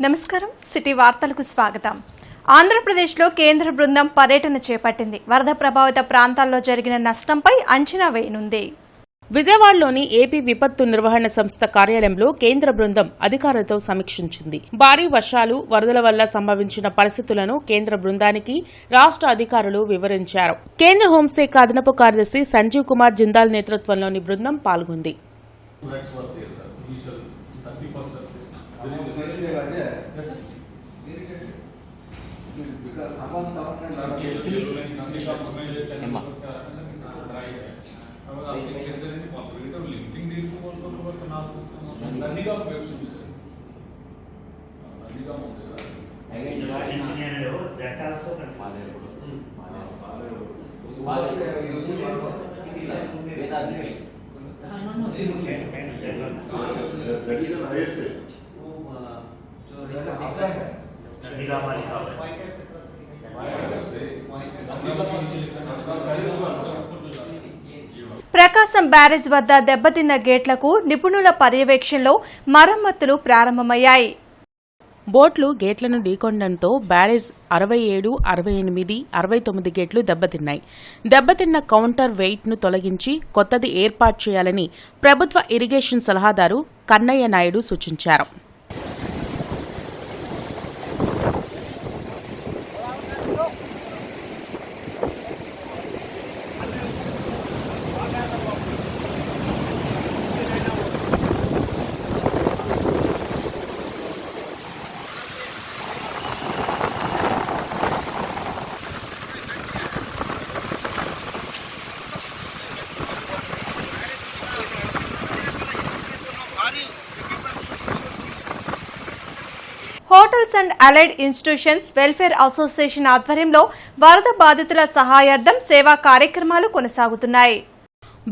నమస్కారం సిటీ వార్తలకు స్వాగతం. ఆంధ్రప్రదేశ్లో కేంద్ర బృందం పర్యటన చేపట్టింది. వరద ప్రభావిత ప్రాంతాల్లో జరిగిన నష్టంపై అంచనా వేయనుంది. విజయవాడలోని ఏపీ విపత్తు నిర్వహణ సంస్థ కార్యాలయంలో కేంద్ర బృందం అధికారులతో సమీక్షించింది. భారీ వర్షాలు, వరదల వల్ల సంభవించిన పరిస్థితులను కేంద్ర బృందానికి రాష్ట్ర అధికారులు వివరించారు. కేంద్ర హోంశాఖ అదనపు కార్యదర్శి సంజీవ్ కుమార్ జిందాల్ నేతృత్వంలోని బృందం పాల్గొంది. ప్రకాశం బ్యారేజ్ వద్ద దెబ్బతిన్న గేట్లకు నిపుణుల పర్యవేక్షణలో మరమ్మతులు ప్రారంభమయ్యాయి. బోట్లు గేట్లను ఢీకొనడంతో బ్యారేజ్ 67, 68, 69 గేట్లు దెబ్బతిన్నాయి. దెబ్బతిన్న కౌంటర్ వెయిట్ను తొలగించి కొత్తది ఏర్పాటు చేయాలని ప్రభుత్వ ఇరిగేషన్ సలహాదారు కన్నయ్య నాయుడు సూచించారు. Hotels and allied institutions welfare association ఆధ్వర్యంలో వరద బాధితుల సహాయార్థం సేవా కార్యక్రమాలు కొనసాగుతున్నాయి.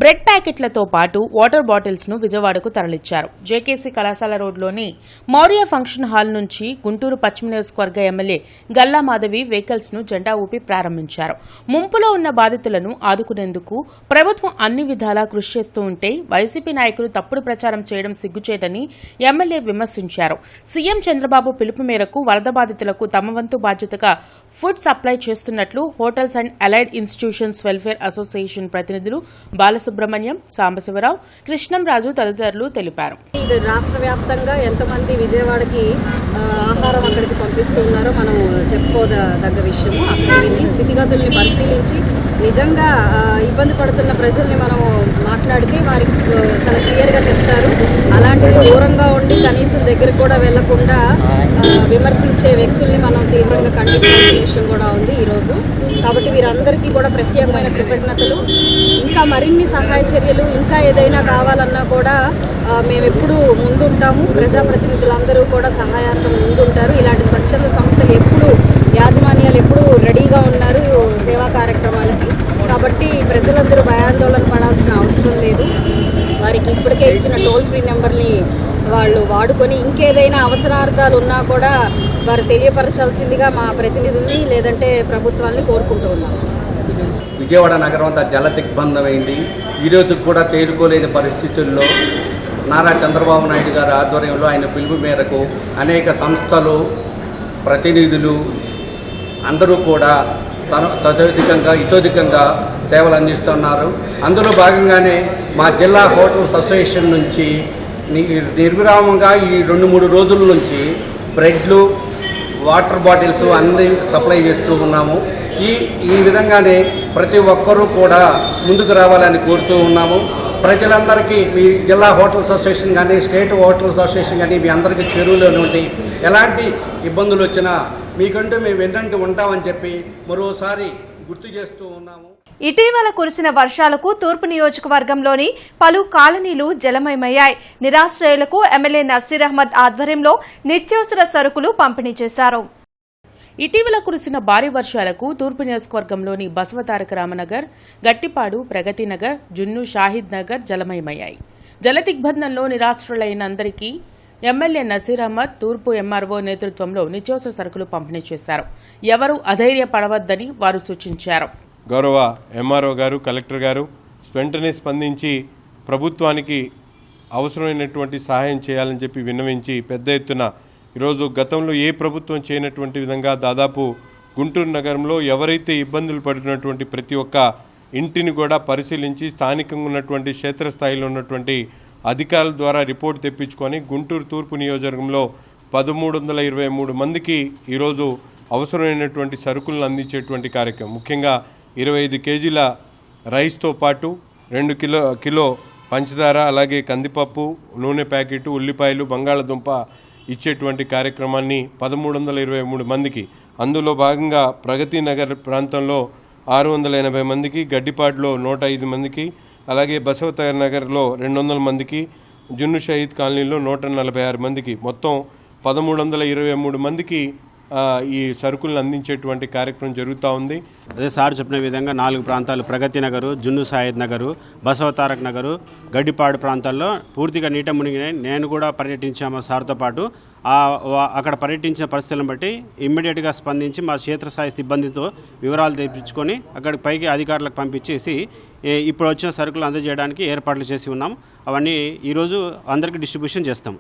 బ్రెడ్ ప్యాకెట్లతో పాటు వాటర్ బాటిల్స్ ను విజయవాడకు తరలించారు. జేకేసీ కళాశాల రోడ్లోని మౌర్య ఫంక్షన్ హాల్ నుంచి గుంటూరు పశ్చిమ నియోజకవర్గ ఎమ్మెల్యే గల్లా మాధవి వెహికల్స్ ను జెండా ఊపి ప్రారంభించారు. ముంపులో ఉన్న బాధితులను ఆదుకునేందుకు ప్రభుత్వం అన్ని విధాలా కృషి చేస్తూ ఉంటే వైసీపీ నాయకులు తప్పుడు ప్రచారం చేయడం సిగ్గుచేటని ఎమ్మెల్యే విమర్శించారు. సీఎం చంద్రబాబు పిలుపు మేరకు వరద బాధితులకు తమ వంతు బాధ్యతగా ఫుడ్ సప్లై చేస్తున్నట్లు hotels and allied institutions welfare association ప్రతినిధులు బాలసుబ్రహ్మణ్యం, సాంబశివరావు, కృష్ణంరాజు తదితరులు తెలిపారు. రాష్ట్ర వ్యాప్తంగా ఎంతమంది విజయవాడకి ఆహారం అక్కడికి పంపిస్తున్నారో మనం చెప్పుకోదగ్గ విషయము. అక్కడికి వెళ్ళి స్థితిగతుల్ని పరిశీలించి నిజంగా ఇబ్బంది పడుతున్న ప్రజల్ని మనం మాట్లాడితే వారికి చాలా క్లియర్గా చెప్తారు. అలాంటిది దూరంగా ఉండి కనీసం దగ్గర కూడా వెళ్లకుండా విమర్శించే వ్యక్తుల్ని మనం తీవ్రంగా ఖండించాల్సిన విషయం కూడా ఉంది ఈరోజు. కాబట్టి వీరందరికీ కూడా ప్రత్యేకమైన కృతజ్ఞతలు. ఇంకా మరిన్ని సహాయ చర్యలు, ఇంకా ఏదైనా కావాలన్నా కూడా మేము ఎప్పుడూ ముందుంటాము. ప్రజాప్రతినిధులందరూ కూడా సహాయార్థం ముందుంటారు. ఇలాంటి స్వచ్ఛంద సంస్థలు ఎప్పుడూ, యాజమాన్యాలు ఎప్పుడూ రెడీగా ఉన్నారు సేవా కార్యక్రమాలకి. కాబట్టి ప్రజలందరూ భయాందోళన పడాల్సిన అవసరం లేదు. వారికి ఇప్పటికే ఇచ్చిన టోల్ ఫ్రీ నెంబర్ని వాళ్ళు వాడుకొని ఇంకేదైనా అవసరార్థాలు ఉన్నా కూడా వారు తెలియపరచాల్సిందిగా మా ప్రతినిధుల్ని లేదంటే ప్రభుత్వాన్ని కోరుకుంటూ ఉన్నాము. విజయవాడ నగరం అంతా జల దిగ్బంధమైంది. ఈరోజు కూడా తేరుకోలేని పరిస్థితుల్లో నారా చంద్రబాబు నాయుడు గారి ఆధ్వర్యంలో ఆయన పిలుపు మేరకు అనేక సంస్థలు, ప్రతినిధులు అందరూ కూడా తదోధికంగా ఇతోధికంగా సేవలు అందిస్తున్నారు. అందులో భాగంగానే మా జిల్లా హోటల్స్ అసోసియేషన్ నుంచి నిర్విరామంగా ఈ 2-3 రోజుల నుంచి బ్రెడ్లు, వాటర్ బాటిల్స్ అన్నీ సప్లై చేస్తూ ఉన్నాము. ఈ విధంగానే ప్రతి ఒక్కరూ కూడా ముందుకు రావాలని కోరుతూ ఉన్నాము. ప్రజలందరికీ మీ జిల్లా హోటల్స్ అసోసియేషన్ కానీ, స్టేట్ హోటల్స్ అసోసియేషన్ కానీ మీ అందరికీ చెరువులోని ఎలాంటి ఇబ్బందులు వచ్చినా మీకంటూ మేము వెన్నంటి ఉంటామని చెప్పి మరోసారి గుర్తు చేస్తూ ఉన్నాము. ఇటీవల కురిసిన వర్షాలకు తూర్పు నియోజకవర్గంలోని పలు కాలనీలు జలమయమయ్యాయి. నిరాశ్రయులకు ఎమ్మెల్యే నసీర్ అహ్మద్ ఆధ్వర్యంలో నిత్యావసర సరుకులు పంపిణీ చేశారు. ఇటీవల కురిసిన భారీ వర్షాలకు తూర్పు నియోజకవర్గంలోని బసవతారక రామనగర్, గట్టిపాడు, ప్రగతి నగర్, జున్ను, షాహిద్ నగర్ జలమయమయ్యాయి. జల దిగ్బంధంలో నిరాశ్రులైన అందరికీ ఎమ్మెల్యే నసీర్ అహ్మద్ తూర్పు ఎంఆర్ఓ నేతృత్వంలో నిత్యావసర సరుకులు పంపిణీ చేశారు. ఎవరూ అధైర్యపడవద్దని వారు సూచించారు. గౌరవ ఎంఆర్ఓ గారు, కలెక్టర్ గారు వెంటనే స్పందించి ప్రభుత్వానికి అవసరమైనటువంటి సహాయం చేయాలని చెప్పి విన్నవించి పెద్ద ఎత్తున ఈరోజు గతంలో ఏ ప్రభుత్వం చేయనటువంటి విధంగా దాదాపు గుంటూరు నగరంలో ఎవరైతే ఇబ్బందులు పడుతున్నటువంటి ప్రతి ఒక్క ఇంటిని కూడా పరిశీలించి స్థానికంగా ఉన్నటువంటి క్షేత్రస్థాయిలో ఉన్నటువంటి అధికారుల ద్వారా రిపోర్ట్ తెప్పించుకొని గుంటూరు తూర్పు నియోజకవర్గంలో 1323 మందికి ఈరోజు అవసరమైనటువంటి సరుకులను అందించేటువంటి కార్యక్రమం. ముఖ్యంగా 25 కేజీల రైస్తో పాటు 2 కిలో పంచదార, అలాగే కందిపప్పు, నూనె ప్యాకెట్, ఉల్లిపాయలు, బంగాళదుంప ఇచ్చేటువంటి కార్యక్రమాన్ని 1323 మందికి, అందులో భాగంగా ప్రగతి నగర్ ప్రాంతంలో 680 మందికి, గడ్డిపాడులో 105 మందికి, అలాగే బసవతార నగర్లో 200 మందికి, జున్ను షహీద్ కాలనీలో 146 మందికి, మొత్తం 1323 మందికి ఈ సరుకులను అందించేటువంటి కార్యక్రమం జరుగుతూ ఉంది. అదే సార్ చెప్పిన విధంగా 4 ప్రాంతాలు, ప్రగతి నగరు, జున్ను షాహిద్ నగరు, బసవతారక్ నగరు, గడ్డిపాడు ప్రాంతాల్లో పూర్తిగా నీట మునిగినాయి. నేను కూడా పర్యటించాము సార్తో పాటు. అక్కడ పర్యటించిన పరిస్థితులను బట్టి ఇమ్మీడియట్గా స్పందించి మా క్షేత్రస్థాయి సిబ్బందితో వివరాలు తెప్పించుకొని అక్కడికి పైకి అధికారులకు పంపించేసి ఇప్పుడు వచ్చిన సరుకులు అందజేయడానికి ఏర్పాట్లు చేసి ఉన్నాం. అవన్నీ ఈరోజు అందరికీ డిస్ట్రిబ్యూషన్ చేస్తాం.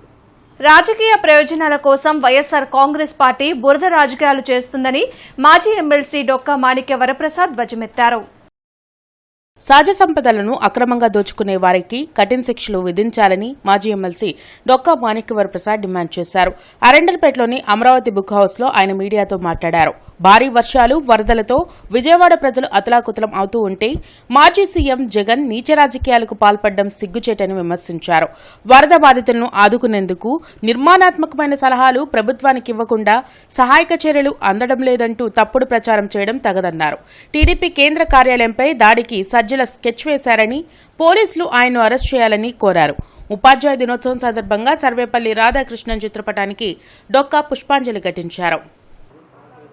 రాజకీయ ప్రయోజనాల కోసం వైఎస్ఆర్ కాంగ్రెస్ పార్టీ బురద రాజకీయాలు చేస్తుందని మాజీ ఎమ్మెల్సీ డొక్కా మాణిక్య వరప్రసాద్ ధ్వజమెత్తారు. సహజ సంపదలను అక్రమంగా దోచుకునే వారికి కఠిన శిక్షలు విధించాలని మాజీ ఎమ్మెల్సీ డొక్కా మాణిక్య వరప్రసాద్ డిమాండ్ చేశారు. అరెండల్పేటలోని అమరావతి బుక్ హౌస్ లో ఆయన మీడియాతో మాట్లాడారు. భారీ వర్షాలు, వరదలతో విజయవాడ ప్రజలు అతలాకుతలం అవుతూ ఉంటే మాజీ సీఎం జగన్ నీచ రాజకీయాలకు పాల్పడడం సిగ్గుచేటని విమర్శించారు. వరద బాధితులను ఆదుకునేందుకు నిర్మాణాత్మకమైన సలహాలు ప్రభుత్వానికి ఇవ్వకుండా సహాయక చర్యలు అందడం లేదంటూ తప్పుడు ప్రచారం చేయడం తగదన్నారు. టీడీపీ కేంద్ర కార్యాలయంపై దాడికి సజ్జల స్కెచ్ వేశారని, పోలీసులు ఆయన్ను అరెస్ట్ చేయాలని కోరారు. ఉపాధ్యాయ దినోత్సవం సందర్భంగా సర్వేపల్లి రాధాకృష్ణన్ చిత్రపటానికి డొక్కా పుష్పాంజలి ఘటించారు.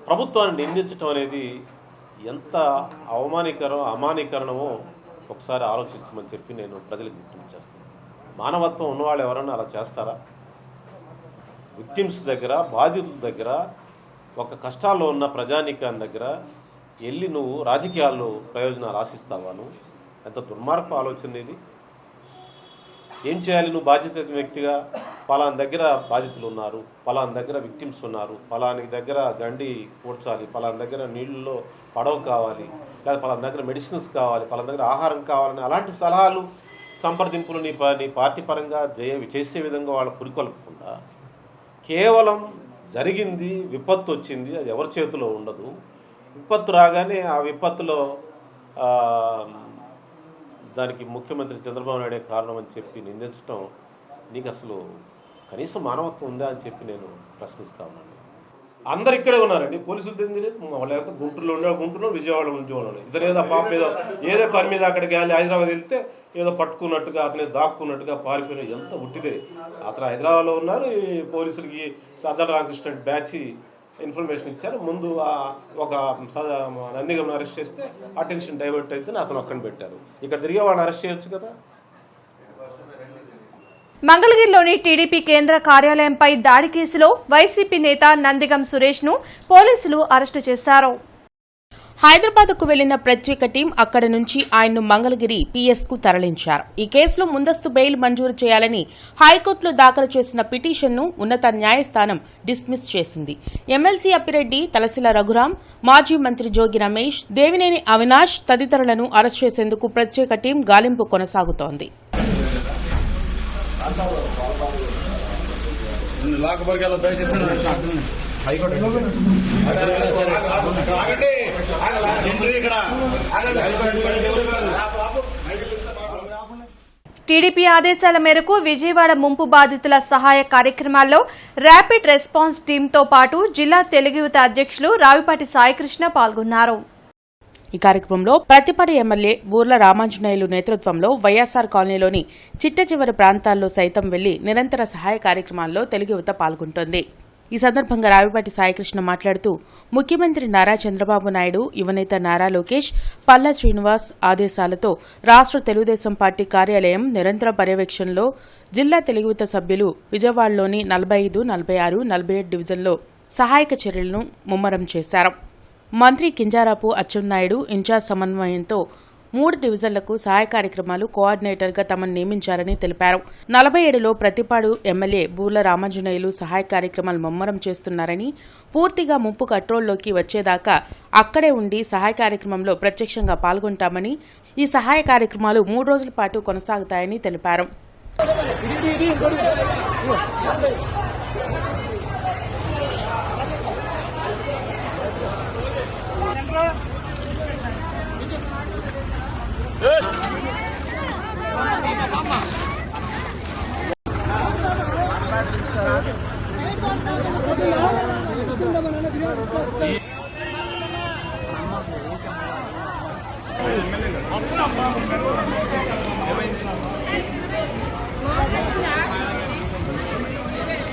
ప్రభుత్వాన్ని నిందించడం అనేది ఎంత అమానీకరణమో ఒకసారి ఆలోచించమని చెప్పి నేను ప్రజలకు విజ్ఞప్తి చేస్తాను. మానవత్వం ఉన్నవాళ్ళు ఎవరన్నా అలా చేస్తారా? విక్టిమ్స్ దగ్గర, బాధితుల దగ్గర, ఒక కష్టాల్లో ఉన్న ప్రజానీకాన్ని దగ్గర వెళ్ళి నువ్వు రాజకీయాల్లో ప్రయోజనాలు ఆశిస్తావా? నువ్వు ఎంత దుర్మార్గపు ఆలోచన ఇది. ఏం చేయాలి? నువ్వు బాధ్యత వ్యక్తిగా పలానా దగ్గర బాధితులు ఉన్నారు, పలానా దగ్గర విక్టిమ్స్ ఉన్నారు, పలానా దగ్గర గండి కూర్చాలి, పలానా దగ్గర నీళ్ళలో పడవ కావాలి, లేదా పలానా దగ్గర మెడిసిన్స్ కావాలి, పలానా దగ్గర ఆహారం కావాలని అలాంటి సలహాలు, సంప్రదింపులు నీ పార్టీ పరంగా చేసే విధంగా వాళ్ళు పురికొల్పకుండా కేవలం జరిగింది, విపత్తు వచ్చింది, అది ఎవరి చేతిలో ఉండదు. విపత్తు రాగానే ఆ విపత్తులో దానికి ముఖ్యమంత్రి చంద్రబాబు నాయుడే కారణం అని చెప్పి నిందించడం నీకు అసలు కనీసం మానవత్వం ఉందా అని చెప్పి నేను ప్రశ్నిస్తా ఉన్నాను. అందరు ఇక్కడే ఉన్నారండి, పోలీసులు తెలియదు. వాళ్ళు గుంటూరులో ఉండేవాళ్ళు గుంటూరులో, విజయవాడలో ఇద్దరు ఏదో పాప ఏదో పని మీద అక్కడికి వెళ్ళి హైదరాబాద్ వెళ్తే ఏదో పట్టుకున్నట్టుగా, అతనే దాక్కున్నట్టుగా పారిపోయిన ఎంత ఉట్టిదే. అతను హైదరాబాద్లో ఉన్నారు. ఈ పోలీసులకి సజ్జల రామకృష్ణ బ్యాచ్ ఇన్ఫర్మేషన్ ఇచ్చారు. ముందు ఒక నందిగం అరెస్ట్ చేస్తే అటెన్షన్ డైవర్ట్ అయితే అతను అక్కడ పెట్టారు. ఇక్కడ తిరిగే వాళ్ళని అరెస్ట్ చేయొచ్చు కదా. మంగళగిరిలోని టీడీపీ కేంద్ర కార్యాలయంపై దాడి కేసులో వైసీపీ నేత నందిగం సురేష్ ను పోలీసులు అరెస్టు చేశారు. హైదరాబాద్కు వెళ్లిన ప్రత్యేక టీం అక్కడి నుంచి ఆయన్ను మంగళగిరి పీఎస్కు తరలించారు. ఈ కేసులో ముందస్తు బెయిల్ మంజూరు చేయాలని హైకోర్టులో దాఖలు చేసిన పిటిషన్ను ఉన్నత న్యాయస్థానం డిస్మిస్ చేసింది. ఎమ్మెల్సీ అప్పిరెడ్డి, తలసిల రఘురాం, మాజీ మంత్రి జోగి రమేష్, దేవినేని అవినాష్ తదితరులను అరెస్ట్ చేసేందుకు ప్రత్యేక టీం గాలింపు కొనసాగుతోంది. టీడీపీ ఆదేశాల మేరకు విజయవాడ ముంపు బాధితుల సహాయ కార్యక్రమాల్లో ర్యాపిడ్ రెస్పాన్స్ టీంతో పాటు జిల్లా తెలుగు యువత అధ్యక్షులు రావిపాటి సాయికృష్ణ పాల్గొన్నారు. ఈ కార్యక్రమంలో ప్రతిపాడు ఎమ్మెల్యే బూర్ల రామాంజనేయులు నేతృత్వంలో వైఎస్ఆర్ కాలనీలోని చిట్ట చివరి ప్రాంతాల్లో సైతం వెళ్లి నిరంతర సహాయ కార్యక్రమాల్లో తెలుగు యువత పాల్గొంటోంది. ఈ సందర్భంగా రావిపాటి సాయికృష్ణ మాట్లాడుతూ ముఖ్యమంత్రి నారా చంద్రబాబు నాయుడు, యువనేత నారా లోకేష్, పల్లా శ్రీనివాస్ ఆదేశాలతో రాష్ట్ర తెలుగుదేశం పార్టీ కార్యాలయం నిరంతర పర్యవేక్షణలో జిల్లా తెలుగు యువత సభ్యులు విజయవాడలోని 45, 46, 47 డివిజన్లో సహాయక చర్యలను ముమ్మరం చేశారు. మంత్రి కింజారాపు అచ్చెన్నాయుడు ఇన్ఛార్జ్ సమన్వయంతో 3 డివిజన్లకు సహాయ కార్యక్రమాలు కోఆర్డినేటర్గా తమను నియమించారని తెలిపారు. 47లో ప్రతిపాడు ఎమ్మెల్యే బూర్ల రామాంజనేయులు సహాయ కార్యక్రమాలు ముమ్మరం చేస్తున్నారని, పూర్తిగా ముంపు కంట్రోల్లోకి వచ్చేదాకా అక్కడే ఉండి సహాయ కార్యక్రమంలో ప్రత్యక్షంగా పాల్గొంటామని, ఈ సహాయ కార్యక్రమాలు 3 రోజుల పాటు కొనసాగుతాయని తెలిపారు.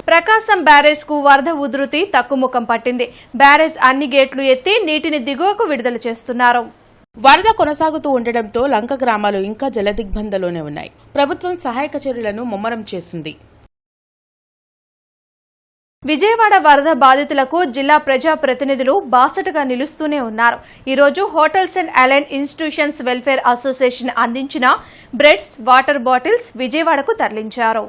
ప్రకాశం బ్యారేజ్ కు వరద ఉధృతి తక్కుముఖం పట్టింది. బ్యారేజ్ అన్ని గేట్లు ఎత్తి నీటిని దిగువకు విడుదల చేస్తున్నారు. వరద కొనసాగుతూ ఉండడంతో లంక గ్రామాలు ఇంకా జలదిగ్బంధంలోనే ఉన్నాయి. ప్రభుత్వం సహాయక చర్యలను ముమ్మరం చేసింది. విజయవాడ వరద బాధితులకు జిల్లా ప్రజా ప్రతినిధులు బాసటగా నిలుస్తూనే ఉన్నారు. ఈ రోజు hotels and align institutions welfare association అందించిన బ్రెడ్స్, వాటర్ బాటిల్స్ విజయవాడకు తరలించారు.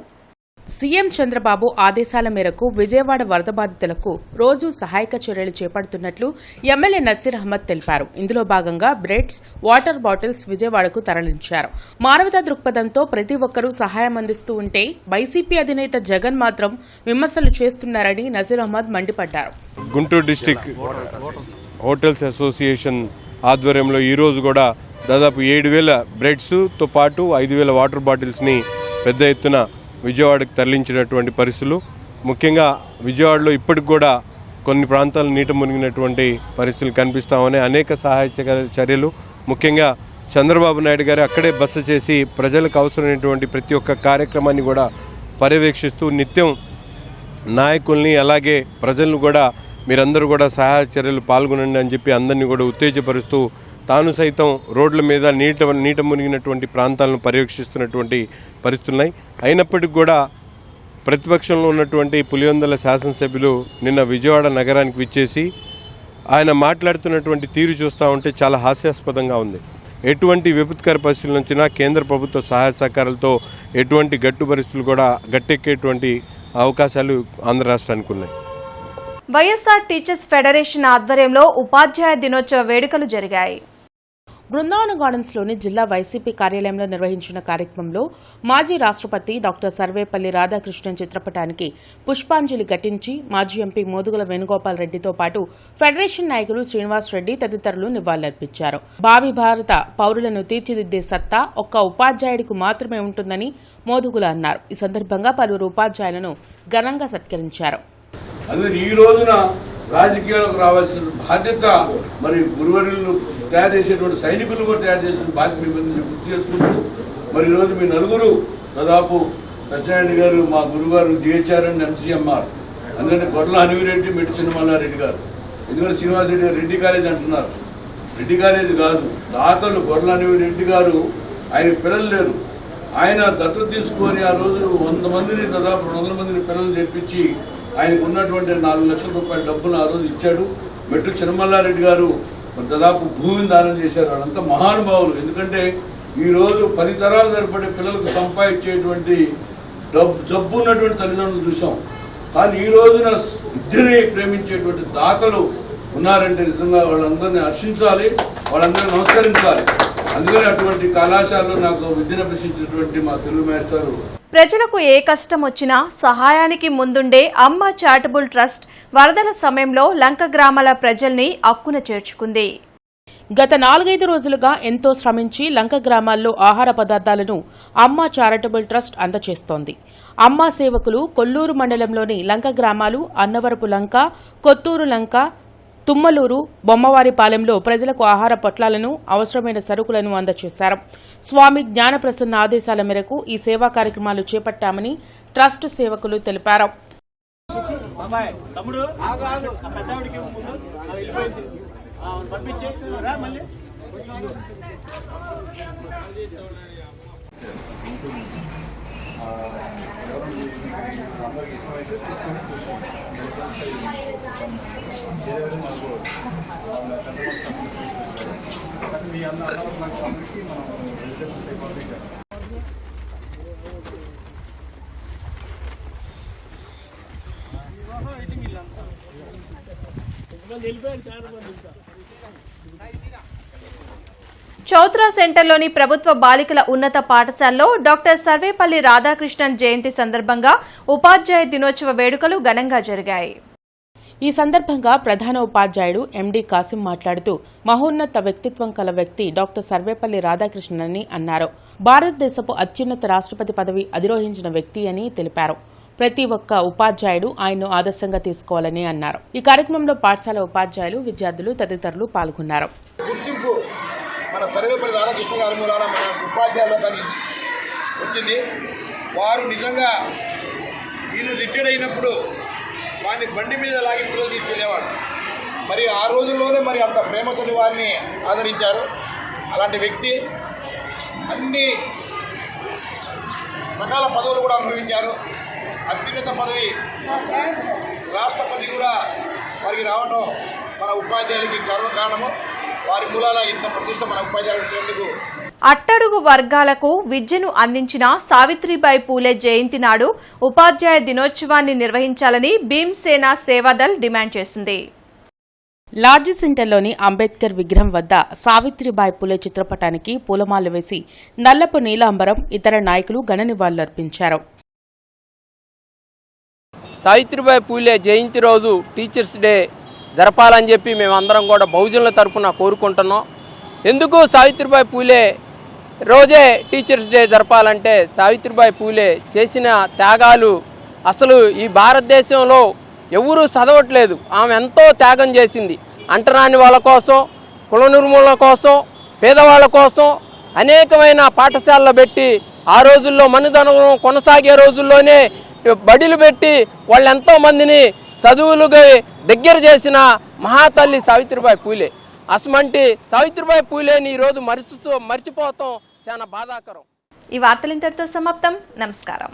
సీఎం చంద్రబాబు ఆదేశాల మేరకు విజయవాడ వరద బాధితులకు రోజు సహాయక చర్యలు చేపడుతున్నట్లు ఎమ్మెల్యే నసీర్ అహ్మద్ తెలిపారు. ఇందులో భాగంగా బ్రెడ్స్, వాటర్ బాటిల్స్ విజయవాడకు తరలించారు. మానవతా దృక్పథంతో ప్రతి ఒక్కరూ సహాయం అందిస్తూ ఉంటే వైసీపీ అధినేత జగన్ మాత్రం విమర్శలు చేస్తున్నారని నసీర్ అహ్మద్ మండిపడ్డారు. గుంటూరు డిస్టిక్ హోటల్స్ అసోసియేషన్ ఆధ్వర్యంలో ఈరోజు కూడా దాదాపు 7,000 బ్రెడ్స్తో పాటు 5,000 వాటర్ బాటిల్స్ని పెద్ద ఎత్తున విజయవాడకు తరలించినటువంటి పరిస్థితులు. ముఖ్యంగా విజయవాడలో ఇప్పటికి కూడా కొన్ని ప్రాంతాలు నీట మునిగినటువంటి పరిస్థితులు కనిపిస్తామని అనేక సహాయ చర్యలు, ముఖ్యంగా చంద్రబాబు నాయుడు గారు అక్కడే బస చేసి ప్రజలకు అవసరమైనటువంటి ప్రతి ఒక్క కార్యక్రమాన్ని కూడా పర్యవేక్షిస్తూ నిత్యం నాయకుల్ని అలాగే ప్రజలను కూడా మీరందరూ కూడా సహాయ చర్యలు పాల్గొనండి అని చెప్పి అందరినీ కూడా ఉత్తేజపరుస్తూ తాను సైతం రోడ్ల మీద నీట మునిగినటువంటి ప్రాంతాలను పర్యవేక్షిస్తున్నటువంటి పరిస్థితులున్నాయి. అయినప్పటికీ కూడా ప్రతిపక్షంలో ఉన్నటువంటి పులివెందుల శాసనసభ్యులు నిన్న విజయవాడ నగరానికి విచ్చేసి ఆయన మాట్లాడుతున్నటువంటి తీరు చూస్తూ ఉంటే చాలా హాస్యాస్పదంగా ఉంది. ఎటువంటి విపత్కర పరిస్థితుల నుంచినా కేంద్ర ప్రభుత్వ సహాయ సహకారాలతో ఎటువంటి గట్టు పరిస్థితులు కూడా గట్టెక్కేటువంటి అవకాశాలు ఆంధ్ర రాష్ట్రానికి ఉన్నాయి. వైఎస్ఆర్ టీచర్స్ ఫెడరేషన్ ఆధ్వర్యంలో ఉపాధ్యాయ దినోత్సవ వేడుకలు జరిగాయి. బృందావన గార్డెన్స్లోని జిల్లా వైసీపీ కార్యాలయంలో నిర్వహించిన కార్యక్రమంలో మాజీ రాష్ట్రపతి డాక్టర్ సర్వేపల్లి రాధాకృష్ణన్ చిత్రపటానికి పుష్పాంజలి ఘటించి మాజీ ఎంపీ మోదుగుల వేణుగోపాల్ రెడ్డితో పాటు ఫెడరేషన్ నాయకులు శ్రీనివాస్ రెడ్డి తదితరులు నివాళులర్పించారు. భావి భారత పౌరులను తీర్చిదిద్దే సత్తా ఒక్క ఉపాధ్యాయుడికి మాత్రమే ఉంటుందని మోదుగుల అన్నారు. ఈ సందర్భంగా పలువురు ఉపాధ్యాయులను ఘనంగా సత్కరించారు. అందుకని ఈ రోజున రాజకీయాలకు రావాల్సిన బాధ్యత మరి గురువర్యులను తయారు చేసేటువంటి సైనికులు కూడా తయారు చేసిన బాధ్యత మిమ్మల్ని గుర్తు చేసుకుంటూ మరి ఈరోజు మీ నలుగురు దాదాపు సత్యనారాయణ గారు, మా గురుగారు డిహెచ్ఆర్ అండ్ ఎంసీఎంఆర్, అందుకంటే గొడ్ల హనుమిరెడ్డి, మెట్టి చిన్నమల్లారెడ్డి గారు, ఎందుకంటే శ్రీనివాసరెడ్డి గారు రెడ్డి కాలేజ్ అంటున్నారు. రెడ్డి కాలేజ్ కాదు, దాతలు గొడ్ల హనుమిరెడ్డి గారు, ఆయన పిల్లలు లేరు, ఆయన దత్తత తీసుకొని ఆ రోజు 100 మందిని దాదాపు 200 మందిని పిల్లలు తెప్పించి ఆయనకు ఉన్నటువంటి 4 లక్షల రూపాయల డబ్బులు ఆ రోజు ఇచ్చాడు. మెట్టు చిన్నమల్లారెడ్డి గారు దాదాపు భూమిని దానం చేశారు. వాళ్ళంతా మహానుభావులు. ఎందుకంటే ఈరోజు 10 తరాలు సరిపడే పిల్లలకు సంపాదించేటువంటి జబ్బు ఉన్నటువంటి తల్లిదండ్రులు చూసాం. కానీ ఈ రోజున విద్యని ప్రేమించేటువంటి దాతలు ఉన్నారంటే నిజంగా వాళ్ళందరినీ హర్షించాలి, వాళ్ళందరినీ నమస్కరించాలి. అందుకని అటువంటి కళాశాలలో నాకు విద్యను అభ్యసించినటువంటి మా తెలుగు మేస్టారు ప్రజలకు ఏ కష్టం వచ్చినా సహాయానికి ముందుండే అమ్మ చారిటబుల్ ట్రస్ట్ వరదల సమయంలో లంక గ్రామాల ప్రజల్ని అక్కున చేర్చుకుంది. గత 4-5 రోజులుగా ఎంతో శ్రమించి లంక గ్రామాల్లో ఆహార పదార్థాలను అమ్మ చారిటబుల్ ట్రస్ట్ అందజేస్తోంది. అమ్మ సేవకులు కొల్లూరు మండలంలోని లంక గ్రామాలు అన్నవరపు లంక, కొత్తూరు లంక, తుమ్మలూరు, బొమ్మవారిపాలెంలో ప్రజలకు ఆహార పొట్లాలను, అవసరమైన సరుకులను అందజేశారు. స్వామి జ్ఞానప్రసన్న ఆదేశాల మేరకు ఈ సేవా కార్యక్రమాలు చేపట్టామని ట్రస్ట్ సేవకులు తెలిపారు. అందరికి ఇష్టమైతే తీసుకొని ఏదైతే మనకు కానీ మీ అందరూ నాకు అందరికీ మనం వెజిటేబుల్స్ పంపించాలి. చౌత్రా సెంటర్లోని ప్రభుత్వ బాలికల ఉన్నత పాఠశాలలో డాక్టర్ సర్వేపల్లి రాధాకృష్ణన్ జయంతి సందర్భంగా ఉపాధ్యాయ దినోత్సవ వేడుకలు ఘనంగా జరిగాయి. ఈ సందర్భంగా ప్రధాన ఉపాధ్యాయుడు ఎండి కాసిం మాట్లాడుతూ మహోన్నత వ్యక్తిత్వం కల వ్యక్తి డాక్టర్ సర్వేపల్లి రాధాకృష్ణన్ అని అన్నారు. భారతదేశపు అత్యున్నత రాష్ట్రపతి పదవి అధిరోహించిన వ్యక్తి అని తెలిపారు. ప్రతి ఒక్క ఉపాధ్యాయుడు ఆయన్ను ఆదర్శంగా తీసుకోవాలని అన్నారు. ఈ కార్యక్రమంలో పాఠశాల ఉపాధ్యాయులు, విద్యార్థులు తదితరులు పాల్గొన్నారు. గుర్తింపు మన సర్వేపల్లి రాధాకృష్ణ గారి మూలాన మన ఉపాధ్యాయులు కానీ వచ్చింది. వారు నిజంగా వీళ్ళు రిటైర్డ్ అయినప్పుడు వారిని బండి మీద లాగి పిల్లలు తీసుకెళ్లేవాడు. మరి ఆ రోజుల్లోనే మరి అంత ప్రేమతోని వారిని ఆదరించారు. అలాంటి వ్యక్తి అన్ని రకాల పదవులు కూడా అనుభవించారు. అత్యున్నత పదవి రాష్ట్రపతి కూడా వారికి రావడం మన ఉపాధ్యాయులకి గర్వకారణము. వారి మూలాన ఇంత ప్రతిష్ట మన ఉపాధ్యాయులకు. అట్టడుగు వర్గాలకు విద్యను అందించిన సావిత్రిబాయి పూలే జయంతి నాడు ఉపాధ్యాయ దినోత్సవాన్ని నిర్వహించాలని భీమ్సేన సేవాదల్ డిమాండ్ చేసింది. లార్జ్ సెంటర్లోని అంబేద్కర్ విగ్రహం వద్ద సావిత్రిబాయి పూలే చిత్రపటానికి పూలమాలలు వేసి నల్లపు నీలాంబరం ఇతర నాయకులు ఘన నివాళులర్పించారు. సావిత్రిబాయి పూలే జయంతి రోజు టీచర్స్ డే జరపాలని చెప్పి మేమందరం కూడా బహుజనుల తరఫున కోరుకుంటున్నాం. ఎందుకు సావిత్రిబాయి పూలే రోజే టీచర్స్ డే జరపాలంటే సావిత్రిబాయి పూలే చేసిన త్యాగాలు అసలు ఈ భారతదేశంలో ఎవరూ చదవట్లేదు. ఆమె ఎంతో త్యాగం చేసింది. అంటరాని వాళ్ళ కోసం, కుల నిర్మూలన కోసం, పేదవాళ్ళ కోసం అనేకమైన పాఠశాలలు పెట్టి ఆ రోజుల్లో మనుధనం కొనసాగే రోజుల్లోనే బడిలు పెట్టి వాళ్ళు ఎంతోమందిని చదువులుగా దగ్గర చేసిన మహాతల్లి సావిత్రిబాయి పూలే. అసమంటి సావిత్రిబాయి పూలేని ఈరోజు మర్చిపోతాం చాలా బాధాకరం. ఈ వార్తలు ఇంతటితో సమాప్తం. నమస్కారం.